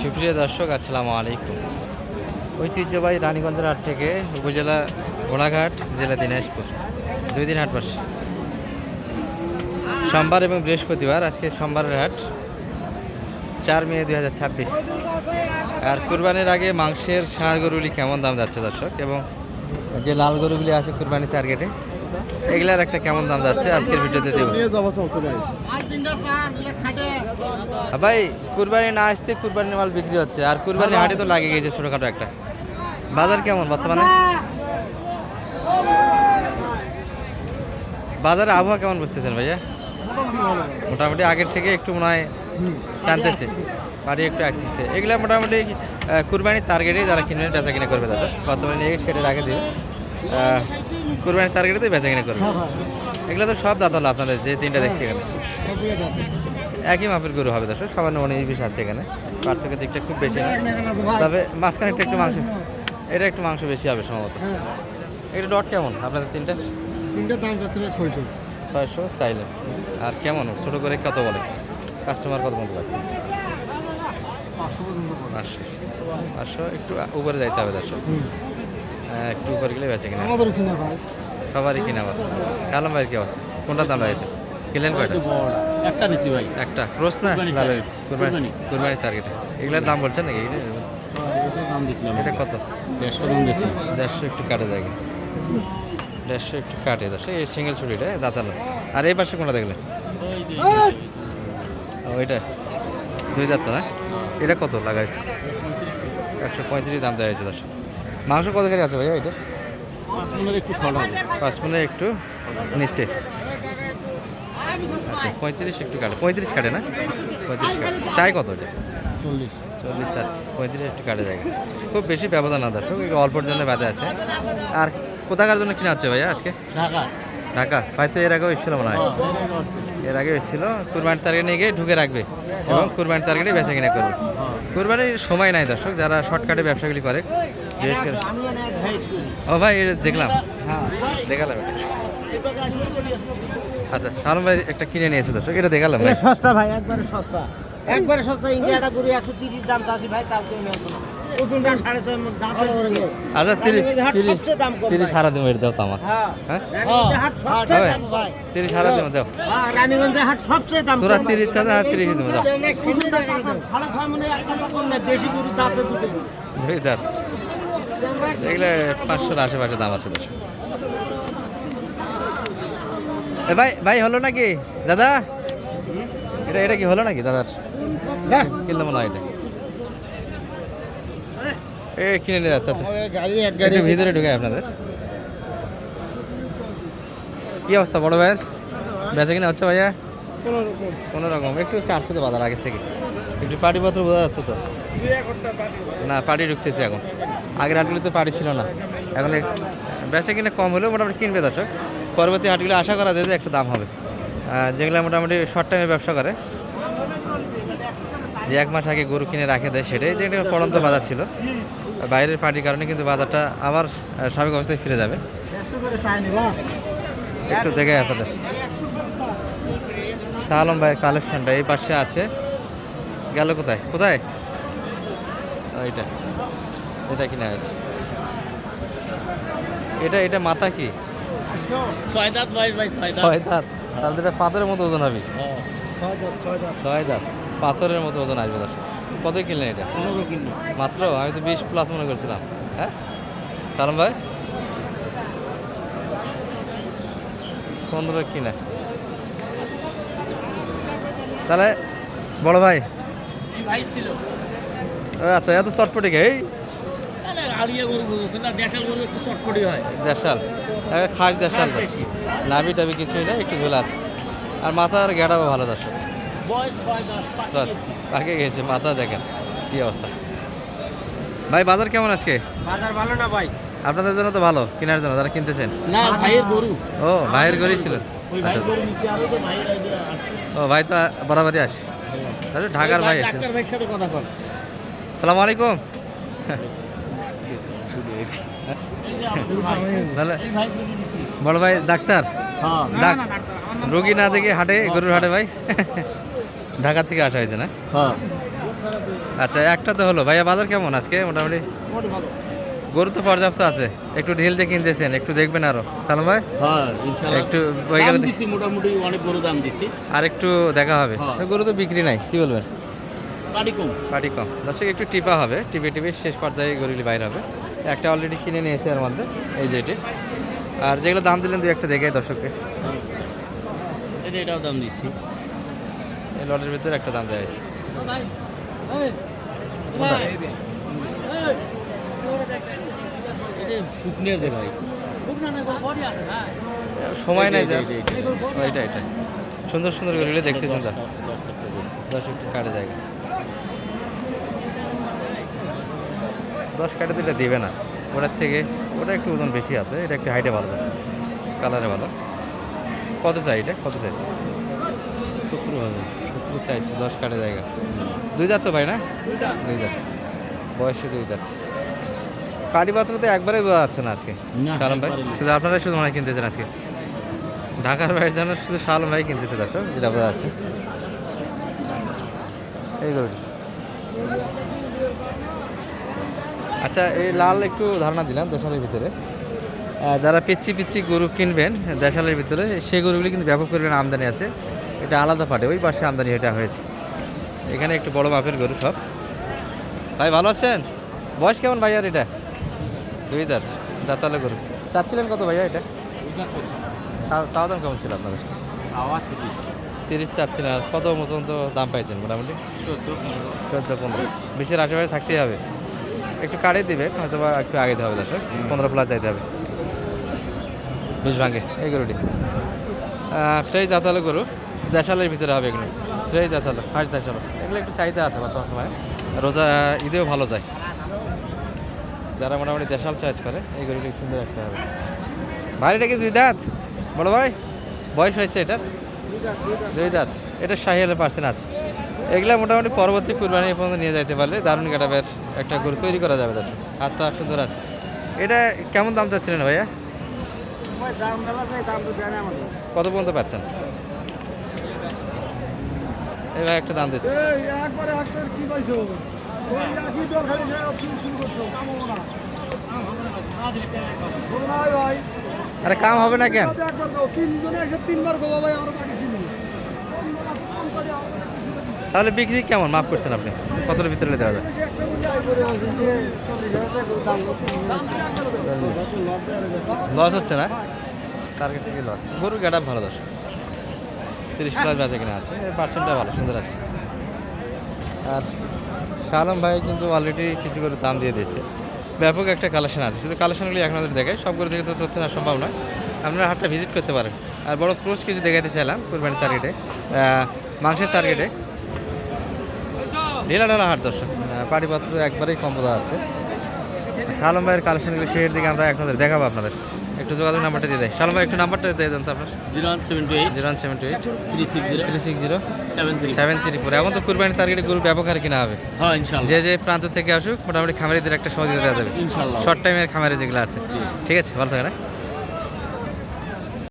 সুপ্রিয় দর্শক, আসসালামু আলাইকুম। ঐতিহ্যবাহী রানীগঞ্জের হাট থেকে উপজেলা ঘোড়াঘাট, জেলা দিনাজপুর, 2 দিন হাট বসে সোমবার এবং বৃহস্পতিবার। আজকে সোমবারের হাট 4 মে 2026। আর কুরবানির আগে মাংসের ষাঁড় গরুগুলি কেমন দাম যাচ্ছে দর্শক, এবং যে লাল গরুগুলি আছে কুরবানির টার্গেটে, এগুলার একটা কেমন দাম যাচ্ছে আজকের ভিডিওতে দেব ভাই। কুরবানি না আসতে কুরবানির মাল বিক্রি হচ্ছে, আর কুরবানি হাটে তো লাগে গেছে ছোটখাটো একটা। বাজার কেমন বর্তমানে? বাজারে আবহাওয়া কেমন বুঝতেছেন ভাইয়া? মোটামুটি আগের থেকে একটু মনে হয় টানতেছে, বাড়ি একটু আসতেছে। এগুলা মোটামুটি কুরবানির টার্গেটে যারা কিনবে বেচা কিনে করবে, দাদা বর্তমানে নিয়ে সেটা রাখে দিবে। কুরবানির টার্গেটে তো বেচা কিনে করবে। এগুলো তো সব দাঁত হলো আপনাদের যে 3টা দেখছি এখানে, একই মাপের গরু হবে দর্শক। সামান্য 19-20 আছে এখানে, পার্থক্য দিকটা খুব বেশি না। তবে মাঝখানে একটু মাংস, এটা একটু মাংস বেশি হবে সম্ভবত। এটা ডট কেমন আপনাদের তিনটার দাম যাচ্ছে 600 চাইলেন। আর কেমন ছোট করে কত বলে কাস্টমার, কত মতো পাচ্ছে? 500 একটু উপরে যাইতে হবে দর্শক। একটু উপরে গেলে বেঁচে কিনা আমাদের কিনা ভাই, সবারই কিনা। আবার কালাম ভাইয়ের কি অবস্থা? কোনটা দাম রয়েছে? কিনলেন কয়টা? একটা নিছি ভাই, একটা ক্রস না কুরবানি টার্গেটে। এগুলোর দাম বলছেন নাকি? দাম দিছিলাম। এটা কত? 150 দাম দিছি। 150 একটু কাটে জায়গা, 150 একটু কাটে দর্শক। এই সিঙ্গেল ছুরিটা দাঁতালো। আর এই পাশে কোনটা দেখলেন? ওইটা 2 দাঁত না? এটা কত লাগাইছে? 135 দাম দেওয়া হয়েছে দর্শক। মাংস কত করে আছে ভাইয়া এটা? 5 মনে একটু নিচে। আচ্ছা 35 একটু কাটে, 35 কাটে না? 35 কাটে। চাই কত এটা? 40 চাচ্ছি, 35 একটু কাটে জায়গা। খুব বেশি ব্যবধান না দর্শক, অল্পর জন্য বাদে আছে। আর কোথাকার জন্য কিনা হচ্ছে ভাইয়া আজকে? ঢাকা। ভাই তো এর আগেও এসেছিল মনে হয়, এর আগে এসেছিল। কুরবানির টার্গেট নিয়ে গিয়ে ঢুকে রাখবে এবং কুরবানির টার্গেটে বেচা কিনা করবে। কুরবানির সময় নাই দর্শক, যারা শর্টকাটে ব্যবসাগুলি করে। বিশেষ করে ও ভাই এটা দেখলাম, দেখালাম। আচ্ছা সালম ভাই একটা কিনে নিয়েছে দর্শক, এটা দেখালাম ভাই। সস্তা ভাই, একবারে সস্তা, একবারে সস্তা। ইন্ডিয়াটা গরু 130 দাম চাচ্ছি ভাই, তার কেউ নেব না। ওখানটা 6.5 দাম করে গেল। আচ্ছা 30 সারা দিন এটা দাও তো আমার। হ্যাঁ হ্যাঁ হাট সবচেয়ে দাম ভাই, 30 সারা দিন দাও। হ্যাঁ রানীগঞ্জের হাট সবচেয়ে দাম। তোরা 30 চাঁদা 30 দিন দাও। 6.5 মানে এক টাকা কম না, দেশি গরু দাঁতে দুটো। 2 দাঁত এগুলো 500-র আশেপাশে দাম আছে দর্শক। এ ভাই ভাই হলো নাকি দাদা? এটা কি হলো নাকি দাদার? কিনলাম মনে হয় এটা। কিনে নিয়ে যাচ্ছে। আচ্ছা একটু ভিতরে ঢুকে আপনাদের কি অবস্থা বড় ভাইয়ের? বেচা কিনা হচ্ছে ভাইয়া? কোনো রকম একটু চারশো তো বাজার আগের থেকে একটু পাটিপত্র বোঝা যাচ্ছে তো না? পাটি ঢুকতেছে এখন, আগের হাটগুলি তো পাটি ছিল না। এখন বেচা কিনা কম হলেও মোটামুটি কিনবে দর্শক। পরবর্তী হাটগুলো আশা করা যায় যে একটু দাম হবে। যেগুলো মোটামুটি শর্ট টাইমে ব্যবসা করে, যে 1 মাস আগে গরু কিনে রাখে দেয়, সেটাই যে একটা পড়ন্ত বাজার ছিল। বাইরের পার্টির কারণে কিন্তু বাজারটা আবার স্বাভাবিক অবস্থায় ফিরে যাবে। একটু দেখে আপনাদের শাহ আলম ভাইয়ের কালেকশনটা এই পাশে আছে। গেল কোথায় কোথায়? এটা কিনা আছে। এটা মাথা কি? 6 দাঁত ভাই, 6 দাঁত। তাহলে এটা পাথরের মতো ওজন হবে। 6 দাঁত পাথরের মতো ওজন আসবে দর্শক। কত কিনলেন এটা? 15 কিলো মাত্র? আমি তো 20+ মনে করছিলাম। হ্যাঁ কারণ ভাই 15 কিনা। তাহলে বড় ভাই ছিল। আচ্ছা এত চটপটি খাই? দেশাল, খাস দেশাল, নাভি টাভি কিছুই না, একটু ঝোল আছে। আর মাথার গেটাও ভালো দর্শক। পাকে গেছে মাথা, দেখেন কি অবস্থা। ভাই বাজার কেমন আজকে? বাজার ভালো না ভাই। আপনাদের জন্য তো ভালো, কেনার জন্য যারা কিনতেছেন। না ভাইয়ের গরু। ও ভাইয়ের গরু ছিল। আচ্ছা ও ভাই তো বরাবরই আসে তাহলে ঢাকার ভাই আছে। ডাক্তার ভাইয়ের সাথে কথা বল। সালাম আলাইকুম। তাহলে বড় ভাই ডাক্তার, রোগী না দেখে হাটে, গরুর হাটে ভাই ঢাকা থেকে আসা হয়েছে না? আচ্ছা একটা তো হলো ভাইয়া, বাজার কেমন আজকে মোটামুটি? গরু তো পর্যাপ্ত আছে, একটু ঢিল দিয়ে কিনতেছেন, একটু দেখবেন আরো সালাম ভাই। হ্যাঁ ইনশাআল্লাহ একটু দাম দিছি, মোটামুটি অনেক বড় দাম দিছি। আর একটু দেখা হবে। হ্যাঁ। গরু তো বিক্রি নাই, কি বলবেন? পাটি কম। পাটি কম দর্শক, একটু টিপা হবে, টিপে টিপে শেষ পর্যায়ে গরুগুলি বাইর হবে। একটা অলরেডি কিনে নিয়েছে এর মধ্যে, এই যে এটি। আর যেগুলো দাম দিলেন দুই একটা দেখে দর্শককে। এই যে এটাও দাম দিছি। এই লটের ভিতরে একটা দাম দেওয়া হয়েছে। এটা শুকনো আছে ভাই। সময় নাই যা, এই যে। এটা এটা সুন্দর সুন্দর গরুগুলো দেখতেছেন স্যার, দর্শক একটু কাটে জায়গা 10 কাটে দিলে দিবে না, ওটার থেকে ওটা একটু ওজন বেশি আছে, এটা একটু হাইটে ভালো, কালারে ভালো। কত চাই এটা, কত চাইছে? 70 চাইছে, 10 কাটে জায়গা। দুই দাঁত তো ভাই না? দুই দাঁত, বয়সে দুই দাঁত। কাটি পাত্র তো একবারে বোঝা যাচ্ছে না আজকে না, শালম ভাই, একবারে না। শুধু আপনারাই শুধু মনে হয় কিনতেছেন আজকে। ঢাকার বাইরে যেন শুধু শালম ভাই কিনতেছে দর্শক, যেটা বোঝা যাচ্ছে। এই গরুটি আচ্ছা, এই লাল একটু ধারণা দিলাম দেশালের ভিতরে। যারা পিচ্ছি পিচ্ছি গরু কিনবেন দেশালের ভিতরে, সেই গরুগুলি কিন্তু ব্যাপক পরিমাণে আমদানি আছে। এটা আলাদা পাটে, ওই পাশে আমদানি এটা হয়েছে। এখানে একটু বড় মাপের গরু সব। ভাই ভালো আছেন? বয়স কেমন ভাইয়ার এটা? দুই দাঁত, দাঁতালে গরু। চাচ্ছিলেন কত ভাইয়া এটা? চাওয়া দাম কেমন ছিল আপনাদের? 30 চাচ্ছিলেন, আর কত মতন তো দাম পাইছেন মোটামুটি? 14-15, 20-এর আশেপাশে থাকতেই হবে। একটু কাটে দিবে হয়তো, বা একটু আগে দিতে হবে দর্শক, 15 প্লাস যাইতে হবে। বিশ ভাঙে এই গরুটি ফ্রেশ দাঁতালো গরু, দেশালের ভিতরে হবে এগুলো। ফ্রেশ দাঁতালো, ফার্স্ট দেশালো, এগুলো একটু চাহিদা আছে বর্তমান সময়ে, রোজা ঈদেও ভালো যায়। যারা মোটামুটি দেশাল চয়েস করে এই গরুটি সুন্দর একটা হবে। ভাই এটা কি দুই দাঁত বড় ভাই? বয়স হয়েছে এটা? দুই দাঁত। এটা শাহিয়ালের পার্সেন্ট আছে। এগুলা মোটামুটি পরবর্তী কুরবানি পর্যন্ত নিয়ে যাইতে পারলে দারুণ কাটাবের একটা গরু তৈরি করা যাবে দর্শক। হাতটা সুন্দর আছে। এটা কেমন দাম চাচ্ছিলেন ভাইয়া? কত পর্যন্ত পাচ্ছেন? এই ভাই একটা দাম দিচ্ছে। আরে কাম হবে না কেন? তাহলে বিক্রি কেমন মাফ করছেন আপনি? কতর ভিতরে দেওয়া যায়? লস হচ্ছে না? টার্গেট থেকে লস। গরুর গাটা ভালো দশ, 30 প্লাস বেচা কিনা আছে, এর পার্সেন্টটা ভালো সুন্দর আছে। আর শালম ভাই কিন্তু অলরেডি কিছু করে দাম দিয়ে দিয়েছে। ব্যাপক একটা কালেকশন আছে, শুধু কালেকশনগুলি এখন আমাদের দেখায়, সবগুলো থেকে তো তথ্য না সম্ভব নয়। আপনারা হাটটা ভিজিট করতে পারেন। আর বড় ক্রোশ কিছু দেখাতে চাইলাম কুরবানির টার্গেটে, মাংসের টার্গেটে। ঢিলা ঢালা হাট দর্শক, পাটিপত্র একবারেই কম বোঝা আছে। শালম ভাইয়ের কালেকশনগুলো শেষের দিকে আমরা আপনাদের দেখাবো। আপনাদের একটু যোগাযোগ নাম্বারটা দিয়ে দেয় শালম ভাই, একটু নাম্বারটা দিয়ে দেন তো আপনার। 0178 0178 360 360 73। 734। এখন তো কুরবানির টার্গেটে গরু ব্যাপক হারে কিনা হবে। হ্যাঁ ইনশাআল্লাহ, যে যে প্রান্ত থেকে আসুক মোটামুটি খামারিদের একটা সহযোগিতা দেওয়া যাবে ইনশাআল্লাহ। শর্ট টাইমের খামারে যেগুলো আছে। ঠিক আছে, ভালো থাকে না।